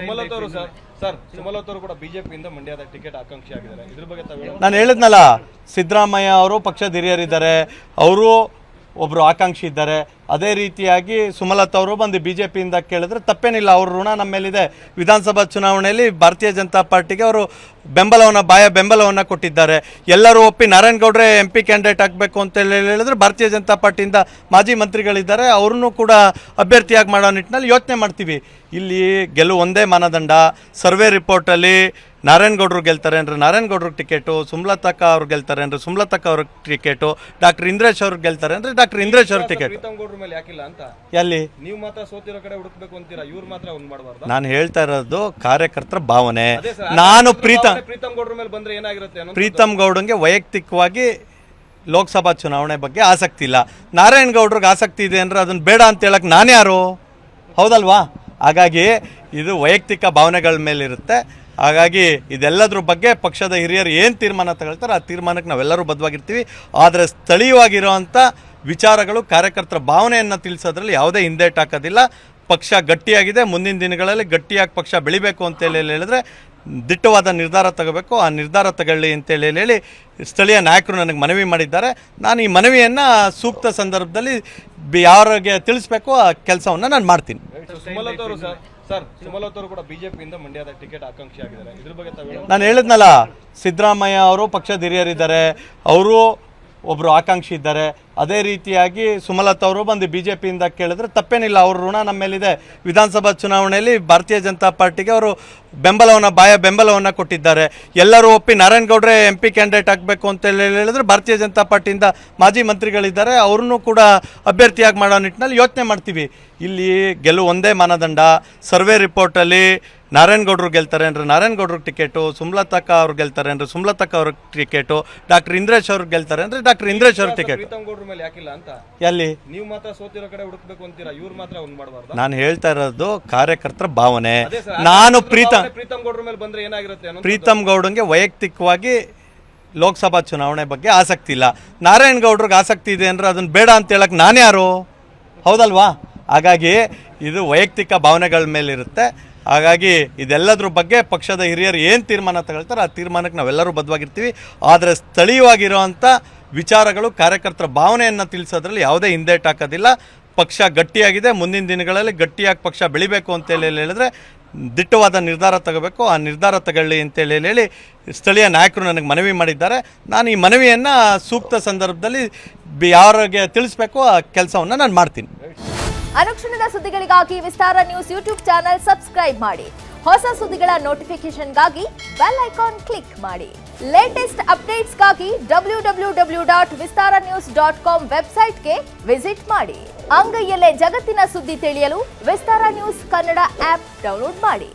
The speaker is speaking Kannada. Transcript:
ಸುಮಲತಾ ಅವರು ಸರ್ ಸುಮಲತಾ ಅವರು ಕೂಡ ಬಿಜೆಪಿಯಿಂದ ಮಂಡ್ಯದ ಟಿಕೆಟ್ ಆಕಾಂಕ್ಷಿ ಆಗಿದ್ದಾರೆ. ಇದ್ರ ಬಗ್ಗೆ ತಾವು ನಾನು ಹೇಳಿದ್ನಲ್ಲ, ಸಿದ್ದರಾಮಯ್ಯ ಅವರು ಪಕ್ಷದ ಹಿರಿಯರಿದ್ದಾರೆ, ಅವರು ಒಬ್ಬರು ಆಕಾಂಕ್ಷಿ ಇದ್ದಾರೆ. ಅದೇ ರೀತಿಯಾಗಿ ಸುಮಲತಾ ಅವರು ಬಂದು ಬಿಜೆಪಿಯಿಂದ ಕೇಳಿದ್ರೆ ತಪ್ಪೇನಿಲ್ಲ, ಅವ್ರ ಋಣ ನಮ್ಮ ಮೇಲಿದೆ. ವಿಧಾನಸಭಾ ಚುನಾವಣೆಯಲ್ಲಿ ಭಾರತೀಯ ಜನತಾ ಪಾರ್ಟಿಗೆ ಅವರು ಬೆಂಬಲವನ್ನು ಕೊಟ್ಟಿದ್ದಾರೆ. ಎಲ್ಲರೂ ಒಪ್ಪಿ ನಾರಾಯಣಗೌಡ್ರೆ MP ಕ್ಯಾಂಡಿಡೇಟ್ ಆಗಬೇಕು ಅಂತ ಹೇಳಿದ್ರೆ ಭಾರತೀಯ ಜನತಾ ಪಾರ್ಟಿಯಿಂದ ಮಾಜಿ ಮಂತ್ರಿಗಳಿದ್ದಾರೆ, ಅವ್ರನ್ನೂ ಕೂಡ ಅಭ್ಯರ್ಥಿಯಾಗಿ ಮಾಡೋ ನಿಟ್ಟಿನಲ್ಲಿ ಯೋಚನೆ ಮಾಡ್ತೀವಿ. ಇಲ್ಲಿ ಗೆಲುವು ಒಂದೇ ಮಾನದಂಡ. ಸರ್ವೆ ರಿಪೋರ್ಟಲ್ಲಿ ನಾರಾಯಣಗೌಡರು ಗೆಲ್ತಾರೆ ಅಂದರೆ ನಾರಾಯಣಗೌಡ್ರಿಗೆ ಟಿಕೆಟು, ಸುಮಲತಕ್ಕ ಅವ್ರು ಗೆಲ್ತಾರೆ ಅಂದರೆ ಸುಮಲತಕ್ಕ ಅವ್ರಿಗೆ ಟಿಕೆಟು, ಡಾಕ್ಟರ್ ಇಂದ್ರೇಶ್ ಅವ್ರಿಗೆ ಗೆಲ್ತಾರೆ ಅಂದರೆ ಡಾಕ್ಟರ್ ಇಂದ್ರೇಶ್ ಅವ್ರ ಟಿಕೆಟ್. ಮೇಲೆ ಯಾಕಿಲ್ಲ ಅಂತ ಎಲ್ಲಿ ನೀವು ಮಾತ್ರ ಸೋತಿರೋ ಕಡೆ ಹುಡುಕ್ಬೇಕು ಅಂತೀರಾ, ಇವ್ರು ಮಾತ್ರ ಒಂದ್ ಮಾಡಬಾರ್ದು. ನಾನು ಹೇಳ್ತಾ ಇರೋದು ಕಾರ್ಯಕರ್ತರ ಭಾವನೆ. ನಾನು ಪ್ರೀತಮ್ ಗೌಡ್ರ ಮೇಲೆ ಬಂದ್ರೆ ಏನಾಗಿರುತ್ತೆ? ಪ್ರೀತಮ್ ಗೌಡಂಗೆ ವೈಯಕ್ತಿಕವಾಗಿ ಲೋಕಸಭಾ ಚುನಾವಣೆ ಬಗ್ಗೆ ಆಸಕ್ತಿ ಇಲ್ಲ. ನಾರಾಯಣಗೌಡ್ರಿಗೆ ಆಸಕ್ತಿ ಇದೆ ಅಂದರೆ ಅದನ್ನು ಬೇಡ ಅಂತ ಹೇಳಕ್ಕೆ ನಾನು ಯಾರು? ಹೌದಲ್ವಾ? ಹಾಗಾಗಿ ಇದು ವೈಯಕ್ತಿಕ ಭಾವನೆಗಳ ಮೇಲಿರುತ್ತೆ. ಹಾಗಾಗಿ ಇದೆಲ್ಲದ್ರ ಬಗ್ಗೆ ಪಕ್ಷದ ಹಿರಿಯರು ಏನು ತೀರ್ಮಾನ ತಗೊಳ್ತಾರೆ ಆ ತೀರ್ಮಾನಕ್ಕೆ ನಾವೆಲ್ಲರೂ ಬದ್ಧವಾಗಿರ್ತೀವಿ. ಆದರೆ ಸ್ಥಳೀಯವಾಗಿರುವಂಥ ವಿಚಾರಗಳು ಕಾರ್ಯಕರ್ತರ ಭಾವನೆಯನ್ನು ತಿಳಿಸೋದ್ರಲ್ಲಿ ಯಾವುದೇ ಹಿಂದೇಟು ಹಾಕೋದಿಲ್ಲ. ಪಕ್ಷ ಗಟ್ಟಿಯಾಗಿದೆ. ಮುಂದಿನ ದಿನಗಳಲ್ಲಿ ಗಟ್ಟಿಯಾಗಿ ಪಕ್ಷ ಬೆಳಿಬೇಕು ಅಂತೇಳಿ ಹೇಳಿದ್ರೆ ದಿಟ್ಟವಾದ ನಿರ್ಧಾರ ತಗೋಬೇಕು. ಆ ನಿರ್ಧಾರ ತಗೊಳ್ಳಿ ಅಂತೇಳಿ ಹೇಳಿ ಸ್ಥಳೀಯ ನಾಯಕರು ನನಗೆ ಮನವಿ ಮಾಡಿದ್ದಾರೆ. ನಾನು ಈ ಮನವಿಯನ್ನು ಸೂಕ್ತ ಸಂದರ್ಭದಲ್ಲಿ ಯಾರಿಗೆ ತಿಳಿಸ್ಬೇಕು ಆ ಕೆಲಸವನ್ನು ನಾನು ಮಾಡ್ತೀನಿ. ಸುಮಲತಾ ಅವರು ಸುಮಲತಾ ಅವರು ಕೂಡ ಬಿಜೆಪಿಯಿಂದ ಮಂಡ್ಯದ ಟಿಕೆಟ್ ಆಕಾಂಕ್ಷಿ ಆಗಿದ್ದಾರೆ. ಇದ್ರ ಬಗ್ಗೆ ತಾವು ನಾನು ಹೇಳಿದ್ನಲ್ಲ, ಸಿದ್ದರಾಮಯ್ಯ ಅವರು ಪಕ್ಷದ ಹಿರಿಯರಿದ್ದಾರೆ, ಅವರು ಒಬ್ಬರು ಆಕಾಂಕ್ಷಿ ಇದ್ದಾರೆ. ಅದೇ ರೀತಿಯಾಗಿ ಸುಮಲತಾ ಅವರು ಬಂದು ಬಿಜೆಪಿಯಿಂದ ಕೇಳಿದ್ರೆ ತಪ್ಪೇನಿಲ್ಲ, ಅವ್ರ ಋಣ ನಮ್ಮ ಮೇಲಿದೆ. ವಿಧಾನಸಭಾ ಚುನಾವಣೆಯಲ್ಲಿ ಭಾರತೀಯ ಜನತಾ ಪಾರ್ಟಿಗೆ ಅವರು ಬೆಂಬಲವನ್ನು ಕೊಟ್ಟಿದ್ದಾರೆ. ಎಲ್ಲರೂ ಒಪ್ಪಿ ನಾರಾಯಣಗೌಡ್ರೆ MP ಕ್ಯಾಂಡಿಡೇಟ್ ಆಗಬೇಕು ಅಂತ ಹೇಳಿದ್ರೆ ಭಾರತೀಯ ಜನತಾ ಪಾರ್ಟಿಯಿಂದ ಮಾಜಿ ಮಂತ್ರಿಗಳಿದ್ದಾರೆ, ಅವ್ರನ್ನೂ ಕೂಡ ಅಭ್ಯರ್ಥಿಯಾಗಿ ಮಾಡೋ ನಿಟ್ಟಿನಲ್ಲಿ ಯೋಚನೆ ಮಾಡ್ತೀವಿ. ಇಲ್ಲಿ ಗೆಲುವು ಒಂದೇ ಮಾನದಂಡ. ಸರ್ವೆ ರಿಪೋರ್ಟಲ್ಲಿ ನಾರಾಯಣಗೌಡರು ಗೆಲ್ತಾರೆ ಅಂದರೆ ನಾರಾಯಣಗೌಡ್ರಿಗೆ ಟಿಕೆಟು, ಸುಮಲತಕ್ಕ ಅವ್ರು ಗೆಲ್ತಾರೆ ಅಂದರೆ ಸುಮಲತಕ್ಕ ಅವ್ರಿಗೆ ಟಿಕೆಟು, ಡಾಕ್ಟರ್ ಇಂದ್ರೇಶ್ ಅವ್ರಿಗೆ ಗೆಲ್ತಾರೆ ಅಂದರೆ ಡಾಕ್ಟರ್ ಇಂದ್ರೇಶ್ ಅವ್ರ ಟಿಕೆಟ್. ಮೇಲೆ ಯಾಕಿಲ್ಲ ಅಂತ ಎಲ್ಲಿ ನೀವು ಮಾತ್ರ ಸೋತಿರೋ ಕಡೆ ಹುಡುಕ್ಬೇಕು ಅಂತೀರಾ, ಇವ್ರು ಮಾತ್ರ ಒಂದ್ ಮಾಡಬಾರ್ದು. ನಾನು ಹೇಳ್ತಾ ಇರೋದು ಕಾರ್ಯಕರ್ತರ ಭಾವನೆ. ನಾನು ಪ್ರೀತಮ್ ಗೌಡ್ರ ಮೇಲೆ ಬಂದ್ರೆ ಏನಾಗಿರುತ್ತೆ? ಪ್ರೀತಮ್ ಗೌಡಂಗೆ ವೈಯಕ್ತಿಕವಾಗಿ ಲೋಕಸಭಾ ಚುನಾವಣೆ ಬಗ್ಗೆ ಆಸಕ್ತಿ ಇಲ್ಲ. ನಾರಾಯಣಗೌಡ್ರಿಗೆ ಆಸಕ್ತಿ ಇದೆ ಅಂದರೆ ಅದನ್ನು ಬೇಡ ಅಂತ ಹೇಳಕ್ಕೆ ನಾನು ಯಾರು? ಹೌದಲ್ವಾ? ಹಾಗಾಗಿ ಇದು ವೈಯಕ್ತಿಕ ಭಾವನೆಗಳ ಮೇಲಿರುತ್ತೆ. ಹಾಗಾಗಿ ಇದೆಲ್ಲದ್ರ ಬಗ್ಗೆ ಪಕ್ಷದ ಹಿರಿಯರು ಏನು ತೀರ್ಮಾನ ತಗೊಳ್ತಾರೆ ಆ ತೀರ್ಮಾನಕ್ಕೆ ನಾವೆಲ್ಲರೂ ಬದ್ಧವಾಗಿರ್ತೀವಿ. ಆದರೆ ಸ್ಥಳೀಯವಾಗಿರುವಂಥ ವಿಚಾರಗಳು ಕಾರ್ಯಕರ್ತರ ಭಾವನೆಯನ್ನು ತಿಳಿಸೋದ್ರಲ್ಲಿ ಯಾವುದೇ ಹಿಂದೇಟು ಹಾಕೋದಿಲ್ಲ. ಪಕ್ಷ ಗಟ್ಟಿಯಾಗಿದೆ. ಮುಂದಿನ ದಿನಗಳಲ್ಲಿ ಗಟ್ಟಿಯಾಗಿ ಪಕ್ಷ ಬೆಳಿಬೇಕು ಅಂತೇಳಿ ಹೇಳಿದ್ರೆ ದಿಟ್ಟವಾದ ನಿರ್ಧಾರ ತಗೋಬೇಕು. ಆ ನಿರ್ಧಾರ ತಗೊಳ್ಳಿ ಅಂತೇಳಿ ಹೇಳಿ ಸ್ಥಳೀಯ ನಾಯಕರು ನನಗೆ ಮನವಿ ಮಾಡಿದ್ದಾರೆ. ನಾನು ಈ ಮನವಿಯನ್ನು ಸೂಕ್ತ ಸಂದರ್ಭದಲ್ಲಿ ಯಾರಿಗೆ ತಿಳಿಸ್ಬೇಕು ಆ ಕೆಲಸವನ್ನು ನಾನು ಮಾಡ್ತೀನಿ. ಅನುಕ್ಷಣದ ಸುದ್ದಿಗಳಿಗಾಗಿ ವಿಸ್ತಾರ ನ್ಯೂಸ್ ಯೂಟ್ಯೂಬ್ ಚಾನೆಲ್ ಸಬ್ಸ್ಕ್ರೈಬ್ ಮಾಡಿ. ಹೊಸ ಸುದ್ದಿಗಳ ನೋಟಿಫಿಕೇಶನ್ಗಾಗಿ ಬೆಲ್ ಐಕಾನ್ ಕ್ಲಿಕ್ ಮಾಡಿ. ಲೇಟೆಸ್ಟ್ ಅಪ್ಡೇಟ್ಸ್ಗಾಗಿ www.vistaranews.com ವೆಬ್ಸೈಟ್ಗೆ ವಿಸಿಟ್ ಮಾಡಿ. ಅಂಗೈಯಲ್ಲೇ ಜಗತ್ತಿನ ಸುದ್ದಿ ತಿಳಿಯಲು ವಿಸ್ತಾರ ನ್ಯೂಸ್ ಕನ್ನಡ ಆಪ್ ಡೌನ್ಲೋಡ್ ಮಾಡಿ.